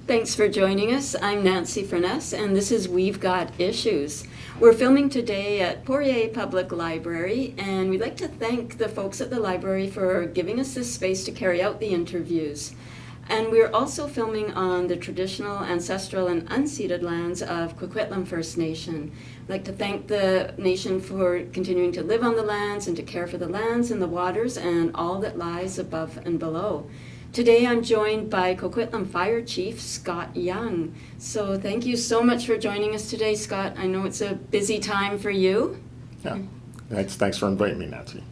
Thanks for joining us. I'm Nancy Furness, and this is We've Got Issues. We're filming today at Poirier Public Library, and we'd like to thank the folks at the library for giving us this space to carry out the interviews. And we're also filming on the traditional, ancestral, and unceded lands of Coquitlam First Nation. I'd like to thank the nation for continuing to live on the lands and to care for the lands and the waters and all that lies above and below. Today I'm joined by Coquitlam Fire Chief Scott Young. So thank you so much for joining us today, Scott. I know it's a busy time for you. Yeah, thanks for inviting me, Nancy.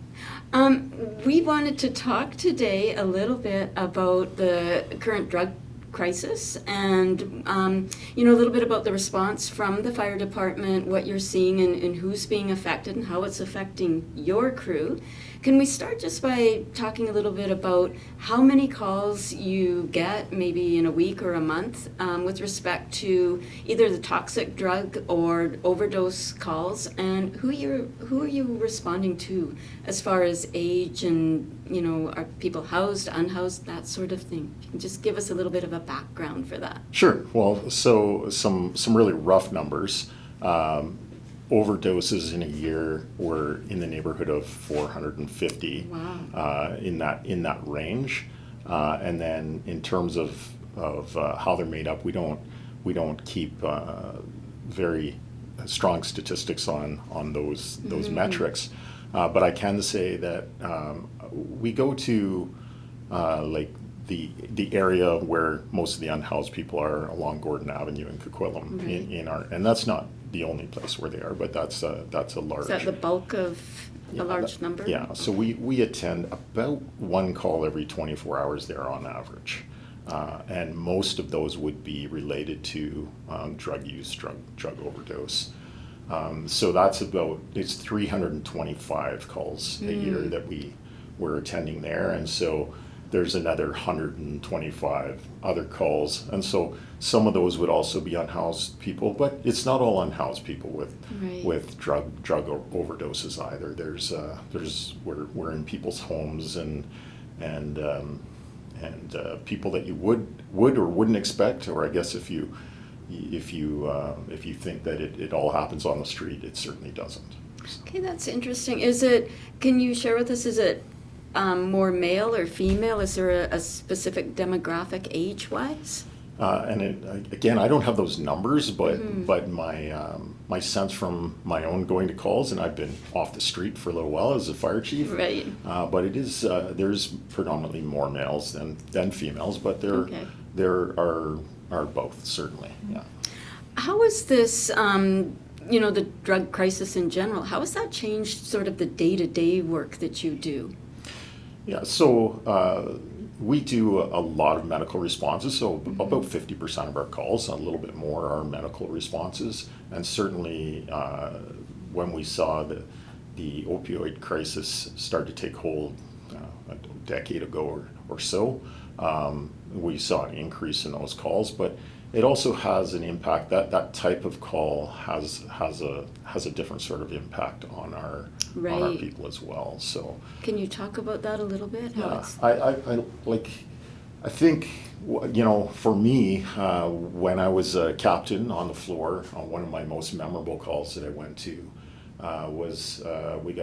We wanted to talk today a little bit about the current drug crisis and a little bit about the response from the fire department, what you're seeing and who's being affected and how it's affecting your crew. Can we start just by talking a little bit about how many calls you get maybe in a week or a month with respect to either the toxic drug or overdose calls, and who are you responding to as far as age and are people housed, unhoused, that sort of thing? You can just give us a little bit of a background for that. Sure. Well, so some really rough numbers. Overdoses in a year were in the neighborhood of 450. Wow. In that range, and then in terms of how they're made up, we don't keep very strong statistics on those metrics, but I can say that we go to like the area where most of the unhoused people are along Gordon Avenue in Coquitlam. Right. And that's not the only place where they are, but that's a large. Is that the bulk of a large number? Yeah, so we attend about one call every 24 hours there on average, and most of those would be related to drug use, drug overdose. So that's it's 325 calls a year that we're attending there, and so there's another 125 other calls, and so some of those would also be unhoused people, but it's not all unhoused people with drug overdoses either. We're in people's homes and people that you would or wouldn't expect, or I guess if you think that it all happens on the street, it certainly doesn't. Okay, that's interesting. Can you share with us, is it more male or female? Is there a specific demographic age-wise? Again, I don't have those numbers, but my sense from my own going to calls, and I've been off the street for a little while as a fire chief. Right. But it is there's predominantly more males than females, but there are both, certainly. Yeah. How is this? The drug crisis in general. How has that changed sort of the day-to-day work that you do? Yeah, so we do a lot of medical responses, so about 50% of our calls, a little bit more, are medical responses. And certainly when we saw the opioid crisis start to take hold a decade ago or so, we saw an increase in those calls, but it also has an impact. That type of call has a different sort of impact on our people as well. So can you talk about that a little bit? I think for me, when I was a captain on the floor, one of my most memorable calls that I went to was we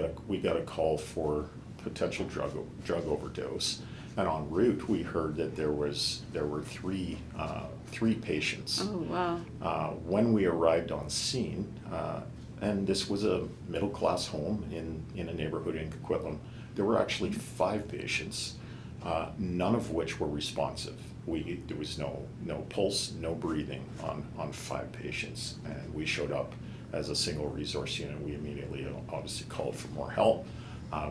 got a call for potential drug overdose. And en route, we heard that there were three patients. Oh, wow. When we arrived on scene, and this was a middle-class home in a neighborhood in Coquitlam, there were actually 5 patients, none of which were responsive. There was no pulse, no breathing on 5 patients, and we showed up as a single resource unit. We immediately obviously called for more help.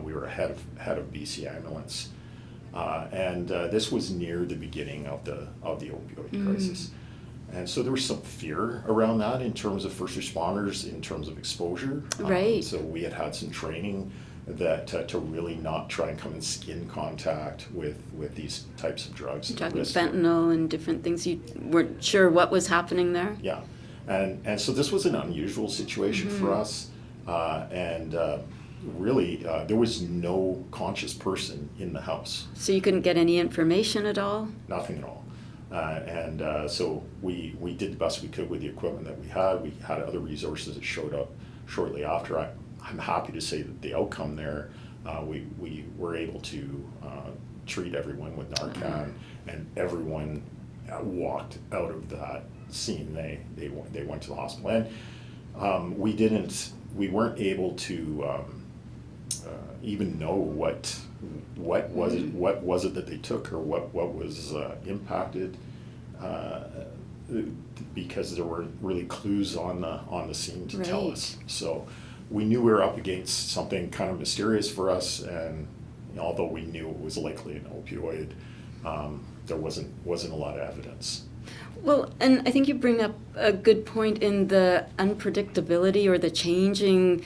We were ahead of BC Ambulance. And this was near the beginning of the opioid crisis. And so there was some fear around that in terms of first responders, in terms of exposure. Right. So we had some training that to really not try and come in skin contact with these types of drugs. You're talking fentanyl and different things. You weren't sure what was happening there? Yeah. And so this was an unusual situation for us. Really, there was no conscious person in the house. So you couldn't get any information at all? Nothing at all. So we did the best we could with the equipment that we had. We had other resources that showed up shortly after. I'm happy to say that the outcome there, we were able to treat everyone with Narcan, and everyone walked out of that scene. They went to the hospital, and we weren't able to even know what was it that they took, or what was impacted, because there were really clues on the scene to tell us. So we knew we were up against something kind of mysterious for us, and although we knew it was likely an opioid, there wasn't a lot of evidence. Well, and I think you bring up a good point in the unpredictability or the changing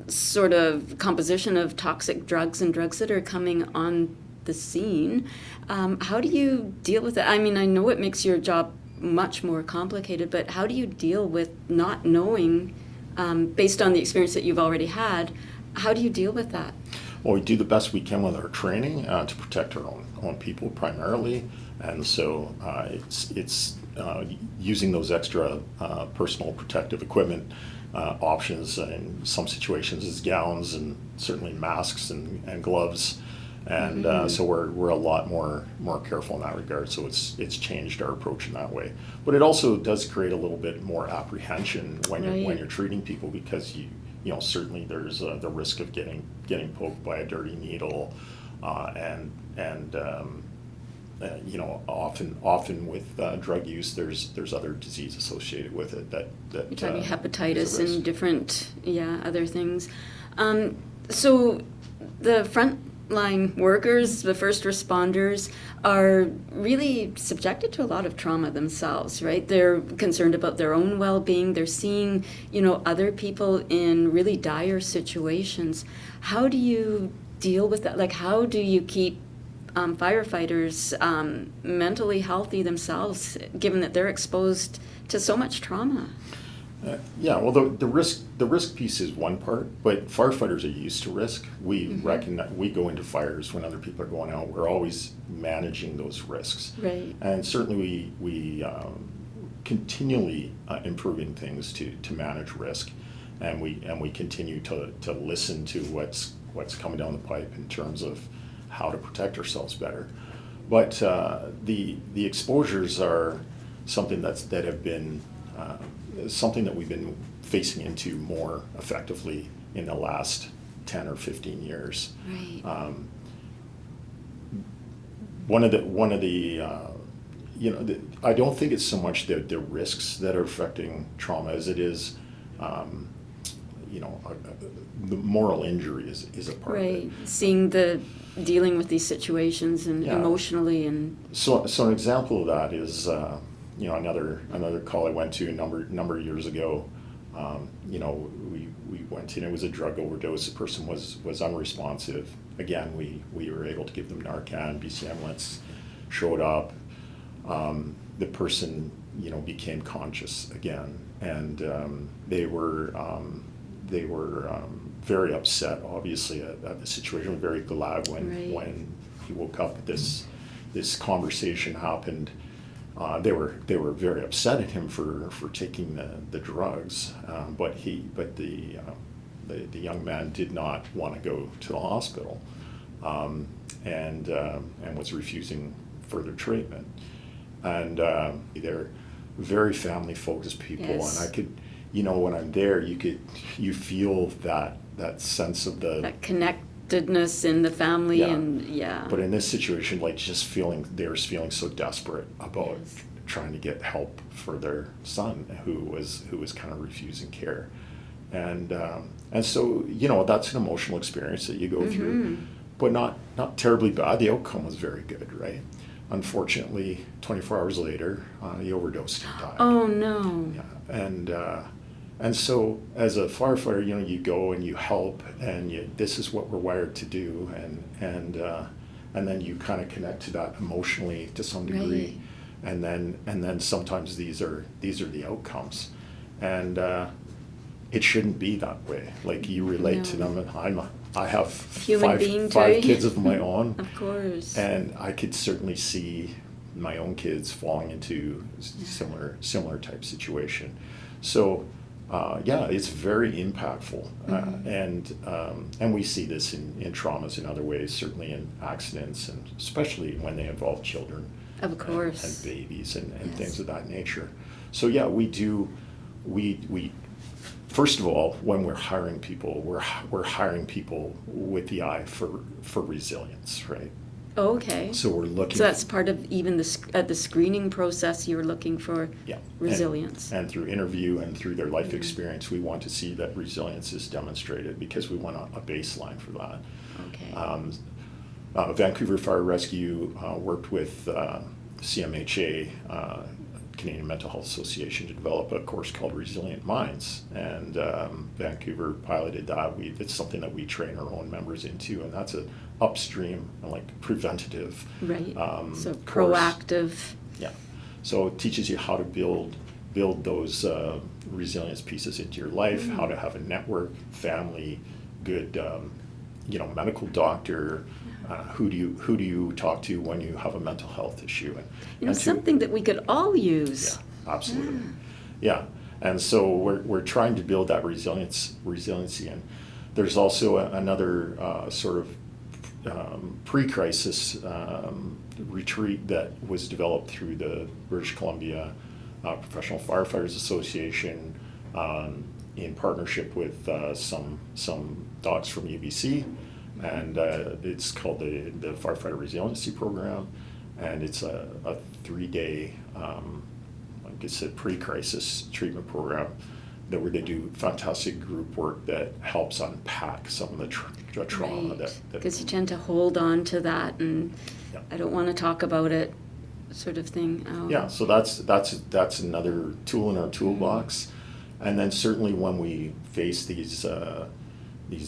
sort of composition of toxic drugs and drugs that are coming on the scene. How do you deal with it? I mean, I know it makes your job much more complicated, but how do you deal with not knowing, based on the experience that you've already had, how do you deal with that? Well, we do the best we can with our training to protect our own people primarily, and so it's using those extra personal protective equipment options in some situations is gowns and certainly masks and gloves, and so we're a lot more careful in that regard. So it's changed our approach in that way, but it also does create a little bit more apprehension when you're treating people, because you know certainly there's the risk of getting poked by a dirty needle, and you know, often with drug use, there's other disease associated with it that you're talking hepatitis and different other things. So the frontline workers, the first responders, are really subjected to a lot of trauma themselves, right? They're concerned about their own well-being. They're seeing, you know, other people in really dire situations. How do you deal with that? Like, how do you keep firefighters mentally healthy themselves, given that they're exposed to so much trauma? Well, the risk piece is one part, but firefighters are used to risk. We recognize, we go into fires when other people are going out. We're always managing those risks, right? And certainly we continually improving things to manage risk, and we continue to listen to what's coming down the pipe in terms of how to protect ourselves better. But the exposures are something that have been something that we've been facing into more effectively in the last 10 or 15 years. Right. One of the you know, I don't think it's so much the risks that are affecting trauma as it is, you know, the moral injury is a part of it. Seeing dealing with these situations and emotionally and. So an example of that is, you know, another call I went to a number of years ago. You know, we went in. It was a drug overdose. The person was unresponsive. Again, we were able to give them Narcan. BC ambulance showed up. The person, you know, became conscious again, and they were very upset, obviously, at the situation. Very glad when he woke up. This conversation happened. They were very upset at him for taking the drugs, but the young man did not want to go to the hospital, and was refusing further treatment. And they're very family focused people, yes. And I could, you know, when I'm there, you feel that sense of that connectedness in the family, But in this situation, like they were feeling so desperate about trying to get help for their son who was kind of refusing care, and so, you know, that's an emotional experience that you go through, but not terribly bad. The outcome was very good, right? Unfortunately, 24 hours later, he overdosed and died. Oh no! Yeah, And so as a firefighter, you go and you help, and this is what we're wired to do, and then you kind of connect to that emotionally to some degree, Right. and then sometimes these are the outcomes, and it shouldn't be that way. Like, you relate to No. them, and I have Human being, five too. kids of my own, Of course. and I could certainly see my own kids falling into similar type situation. So yeah, it's very impactful, and we see this in traumas in other ways, certainly in accidents, and especially when they involve children. Of course. And babies and Yes. things of that nature. So yeah, we first of all, when we're hiring people, we're hiring people with the eye for resilience, right? Okay. So we're looking. So that's part of even at the screening process, you're looking for Yeah. resilience. And through interview and through their life experience, we want to see that resilience is demonstrated, because we want a baseline for that. Okay. Vancouver Fire Rescue worked with CMHA, Canadian Mental Health Association, to develop a course called Resilient Minds, and Vancouver piloted that. It's something that we train our own members into, and that's a upstream, like, preventative. Right. So course. proactive. Yeah. So it teaches you how to build those resilience pieces into your life, how to have a network, family, good, medical doctor. Who do you talk to when you have a mental health issue? And Something that we could all use. Yeah, absolutely. Yeah. And so we're trying to build that resiliency, and there's also another sort of pre-crisis retreat that was developed through the British Columbia Professional Firefighters Association, in partnership with some docs from UBC, and it's called the Firefighter Resiliency Program, and it's a 3-day, like I said, pre-crisis treatment program where they do fantastic group work that helps unpack some of the trauma Right. that Because you tend to hold on to that, and Yeah. I don't want to talk about it, sort of thing. Oh. Yeah, so that's another tool in our toolbox, and then certainly when we face these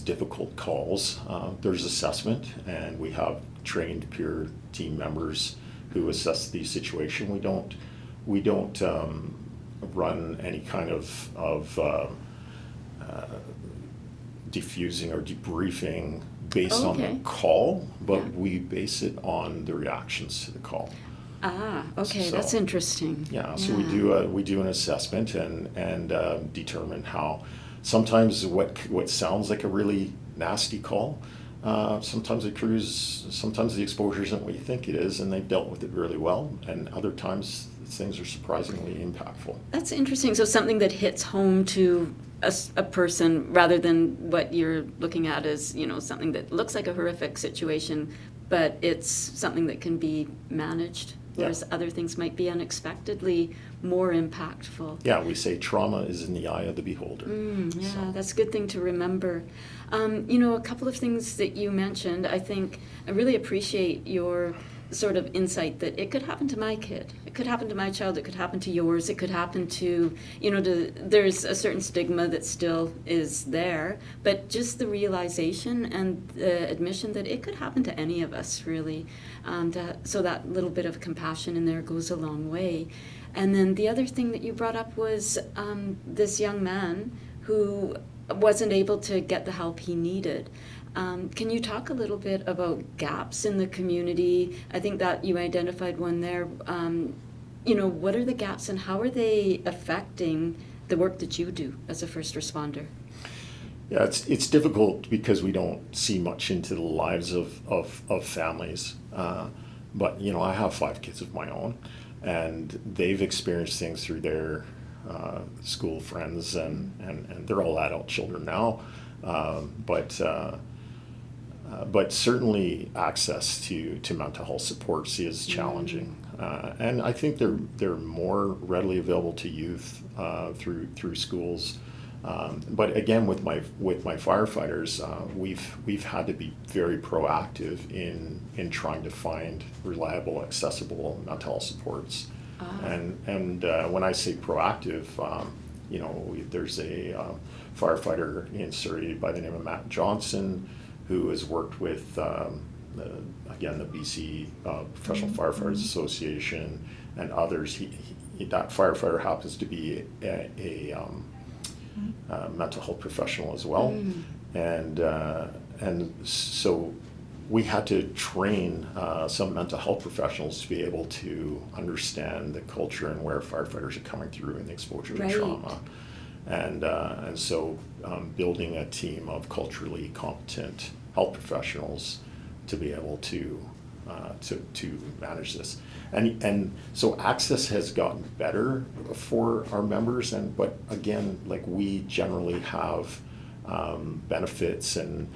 difficult calls, there's assessment, and we have trained peer team members who assess the situation. We don't run any kind of diffusing or debriefing based on the Okay. call, but Yeah. we base it on the reactions to the call. Okay, So- that's interesting. Yeah, so we do an assessment and determine how. Sometimes what sounds like a really nasty call, sometimes the exposure isn't what you think it is, and they've dealt with it really well, and other times things are surprisingly impactful. That's interesting. So something that hits home to a person, rather than what you're looking at as, something that looks like a horrific situation, but it's something that can be managed, whereas other things might be unexpectedly more impactful. Yeah, we say trauma is in the eye of the beholder. Yeah, So- that's a good thing to remember. A couple of things that you mentioned, I think I really appreciate your sort of insight that it could happen to my kid, it could happen to my child, it could happen to yours, it could happen to, there's a certain stigma that still is there, but just the realization and the admission that it could happen to any of us, really. So that little bit of compassion in there goes a long way. And then the other thing that you brought up was this young man who wasn't able to get the help he needed. Can you talk a little bit about gaps in the community? I think that you identified one there. What are the gaps, and how are they affecting the work that you do as a first responder? Yeah, it's difficult because we don't see much into the lives of families. But I have 5 kids of my own, and they've experienced things through their school friends, and they're all adult children now. But certainly access to mental health supports is challenging, and I think they're more readily available to youth through schools. But again, with my firefighters, we've had to be very proactive in trying to find reliable, accessible mental health supports. And when I say proactive, There's a firefighter in Surrey by the name of Matt Johnson who has worked with, the BC Professional Firefighters Association and others. That firefighter happens to be a mental health professional as well. And so we had to train some mental health professionals to be able to understand the culture and where firefighters are coming through and the exposure to trauma. And so building a team of culturally competent health professionals to be able to manage this. And so access has gotten better for our members, but again, like, we generally have benefits and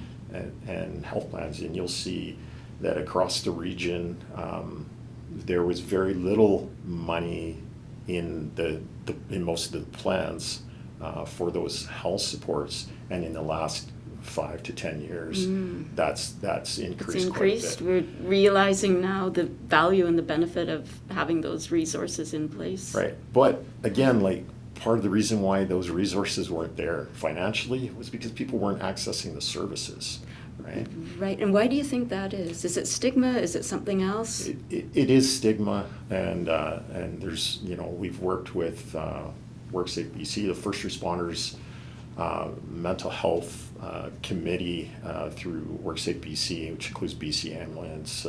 health plans, and you'll see that across the region there was very little money in in most of the plans for those health supports, and in the last 5 to 10 years, that's increased. It's quite increased. a bit. We're realizing now the value and the benefit of having those resources in place. Right, but again, like, part of the reason why those resources weren't there financially was because people weren't accessing the services, right? Right, and why do you think that is? Is it stigma? Is it something else? It is stigma, and there's, we've worked with WorkSafe BC, the first responders mental health committee through WorkSafe BC, which includes BC Ambulance,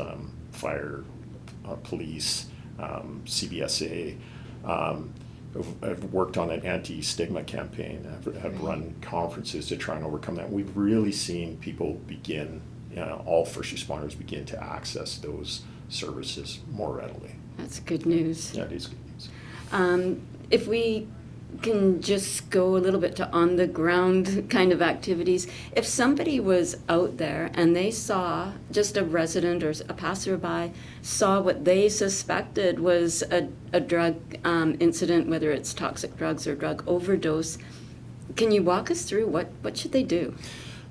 Fire, Police, CBSA. I've worked on an anti-stigma campaign. I've run conferences to try and overcome that. We've really seen people begin, all first responders begin to access those services more readily. That's good news. Yeah, it is good news. If we can just go a little bit to on the ground kind of activities. If somebody was out there and they saw, just a resident or a passerby saw what they suspected was a drug incident, whether it's toxic drugs or drug overdose, can you walk us through what should they do?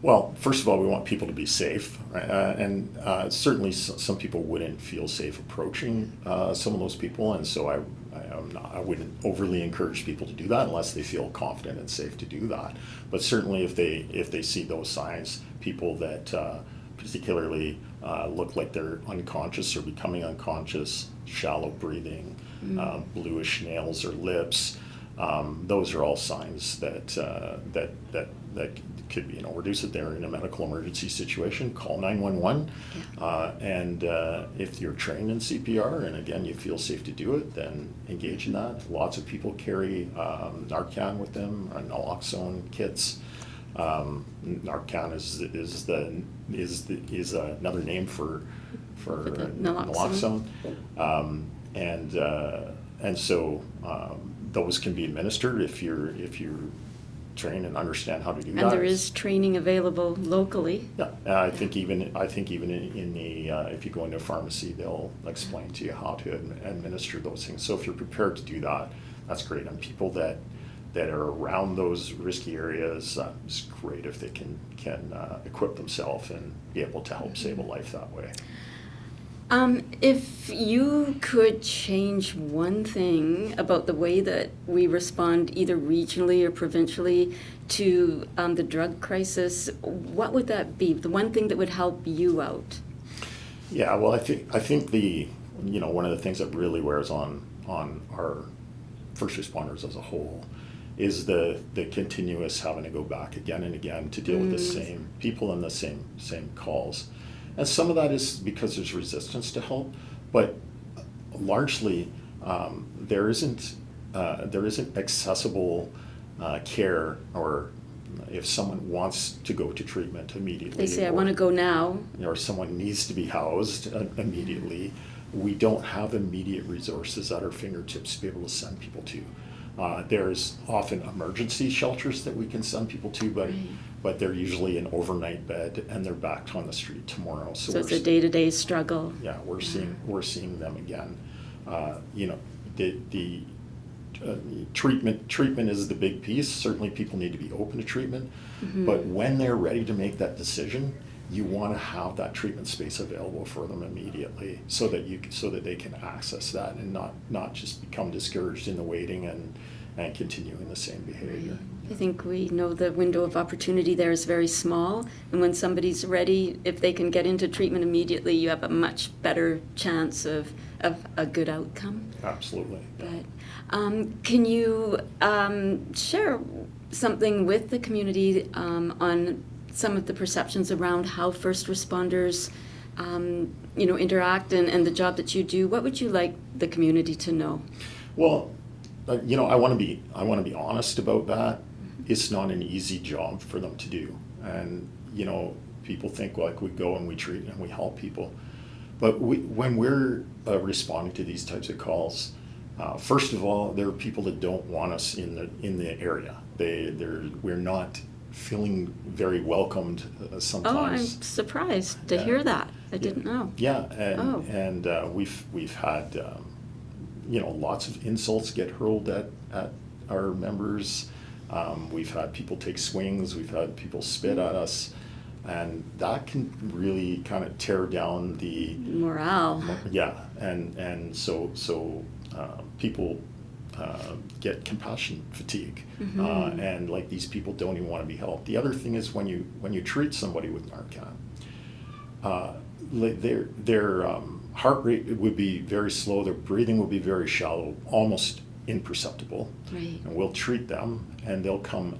Well, first of all, we want people to be safe, and certainly some people wouldn't feel safe approaching some of those people, and so I wouldn't overly encourage people to do that unless they feel confident and safe to do that. But certainly, if they see those signs, people that particularly look like they're unconscious or becoming unconscious, shallow breathing, bluish nails or lips, those are all signs that could be overdose. If they're in a medical emergency situation, call 911. And if you're trained in CPR, and again, you feel safe to do it, then engage in that. Lots of people carry Narcan with them, or naloxone kits. Narcan is another name for naloxone. And so those can be administered if you're train and understand how to do that. And there is training available locally. Yeah, I think even in the if you go into a pharmacy, they'll explain to you how to administer those things. So if you're prepared to do that, that's great. And people that are around those risky areas, it's great if they can equip themselves and be able to help save a life that way. If you could change one thing about the way that we respond either regionally or provincially to the drug crisis, what would that be? The one thing that would help you out? Yeah, well, I think the one of the things that really wears on our first responders as a whole is the continuous having to go back again and again to deal with the same people and the same calls. And some of that is because there's resistance to help, but largely there isn't accessible care, or if someone wants to go to treatment immediately. They say, I want to go now. Or someone needs to be housed immediately. We don't have immediate resources at our fingertips to be able to send people to. There's often emergency shelters that we can send people to, but they're usually an overnight bed and they're back on the street tomorrow. So it's a day-to-day struggle. Yeah, we're seeing them again. The treatment is the big piece. Certainly, people need to be open to treatment, but when they're ready to make that decision, you want to have that treatment space available for them immediately, so that they can access that and not just become discouraged in the waiting and continuing the same behavior. I think we know the window of opportunity there is very small, and when somebody's ready, if they can get into treatment immediately, you have a much better chance of a good outcome. Absolutely. But can you share something with the community on some of the perceptions around how first responders interact and the job that you do? What would you like the community to know? Well, I want to be honest about that. It's not an easy job for them to do, and people think like we go and we treat and we help people, but when we're responding to these types of calls, first of all, there are people that don't want us in the area. We're not feeling very welcomed sometimes. Oh, I'm surprised to hear that. I didn't know. Yeah, and we've had lots of insults get hurled at our members. We've had people take swings. We've had people spit at us, and that can really kind of tear down the morale. Yeah, and so people get compassion fatigue, and like these people don't even want to be helped. The other thing is when you treat somebody with Narcan, their heart rate would be very slow, their breathing would be very shallow, almost imperceptible. Right. And we'll treat them, and they'll come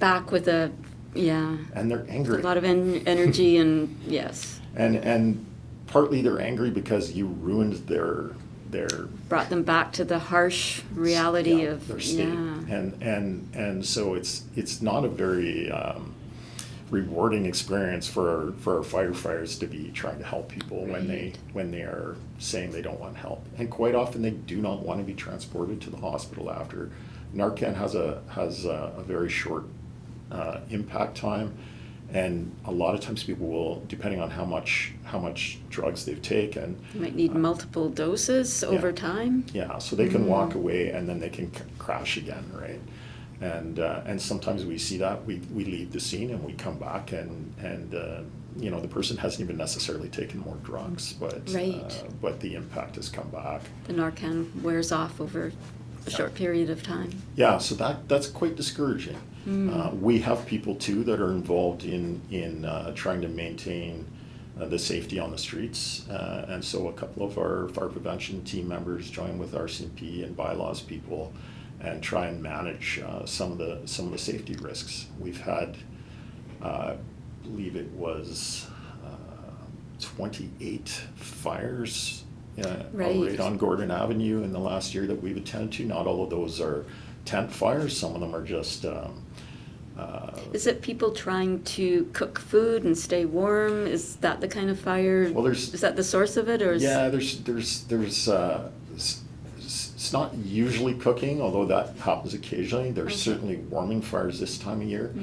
back with and they're angry. A lot of energy and yes. And partly they're angry because you ruined their brought them back to the harsh reality of their state. And so it's not a very rewarding experience for our firefighters to be trying to help people when they are saying they don't want help, and quite often they do not want to be transported to the hospital after. Narcan has a very short impact time, and a lot of times people will, depending on how much drugs they've taken, you might need multiple doses over time. Yeah, so they can walk away and then they can crash again, right? And sometimes we see that we leave the scene and we come back and the person hasn't even necessarily taken more drugs, but the impact has come back. The Narcan wears off over a short period of time. Yeah, so that's quite discouraging. We have people too that are involved in trying to maintain the safety on the streets, and so a couple of our fire prevention team members join with RCMP and bylaws people and try and manage some of the safety risks. We've had, I believe it was 28 fires right on Gordon Avenue in the last year that we've attended to. Not all of those are tent fires. Some of them are just. Is it people trying to cook food and stay warm? Is that the kind of fire? Well, is that the source of it, or? Yeah, there's. It's not usually cooking, although that happens occasionally. There's certainly warming fires this time of year.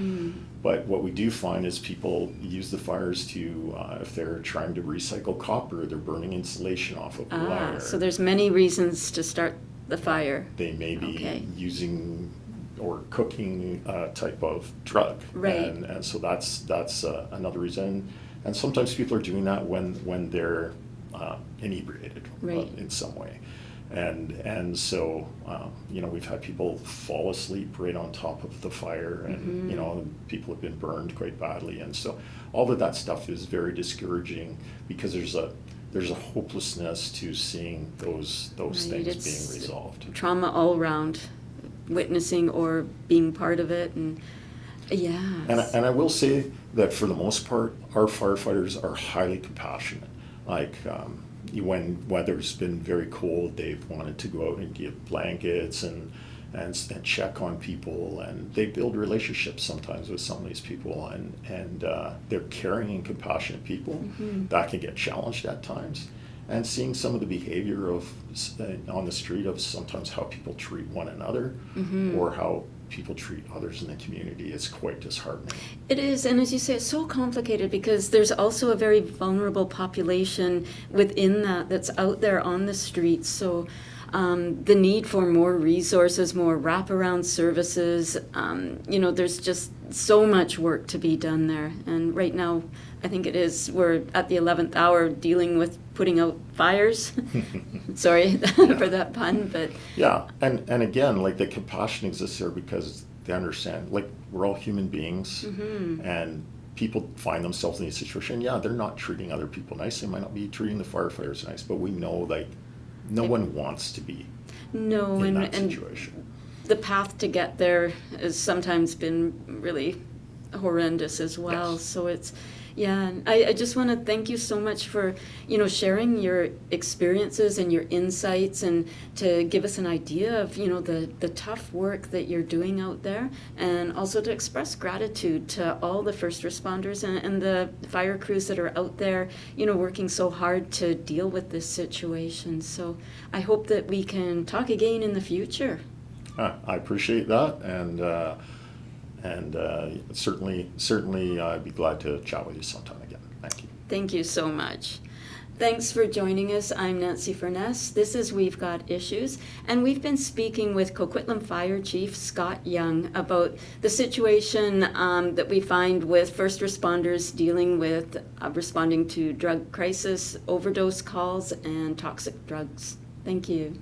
But what we do find is people use the fires to, if they're trying to recycle copper, they're burning insulation off of the wire. So there's many reasons to start the fire. They may be using or cooking type of drug. Right. And so that's another reason. And sometimes people are doing that when they're inebriated in some way. And so we've had people fall asleep right on top of the fire, and people have been burned quite badly, and so all of that stuff is very discouraging because there's a hopelessness to seeing those things being resolved. Trauma all around, witnessing or being part of it, and And I will say that for the most part, our firefighters are highly compassionate. Like. When weather's been very cold, they've wanted to go out and give blankets and check on people, and they build relationships sometimes with some of these people, and they're caring and compassionate people. That can get challenged at times, and seeing some of the behavior on the street of sometimes how people treat one another or how people treat others in the community is quite disheartening. It is, and as you say, it's so complicated because there's also a very vulnerable population within that's out there on the streets. So the need for more resources, more wraparound services. There's just so much work to be done there. And right now, I think we're at the 11th hour dealing with putting out fires. Sorry for that pun, but Yeah, and again, like the compassion exists there because they understand, like we're all human beings, and people find themselves in a situation. Yeah, they're not treating other people nice. They might not be treating the firefighters nice, but we know like no one wants to be in that situation. The path to get there has sometimes been really horrendous as well. Yes. So it's, and I just want to thank you so much for, sharing your experiences and your insights, and to give us an idea of, the tough work that you're doing out there, and also to express gratitude to all the first responders and the fire crews that are out there, working so hard to deal with this situation. So I hope that we can talk again in the future. I appreciate that, and certainly I'd be glad to chat with you sometime again. Thank you. Thank you so much. Thanks for joining us. I'm Nancy Furness. This is We've Got Issues, and we've been speaking with Coquitlam Fire Chief Scott Young about the situation that we find with first responders dealing with responding to drug crisis, overdose calls, and toxic drugs. Thank you.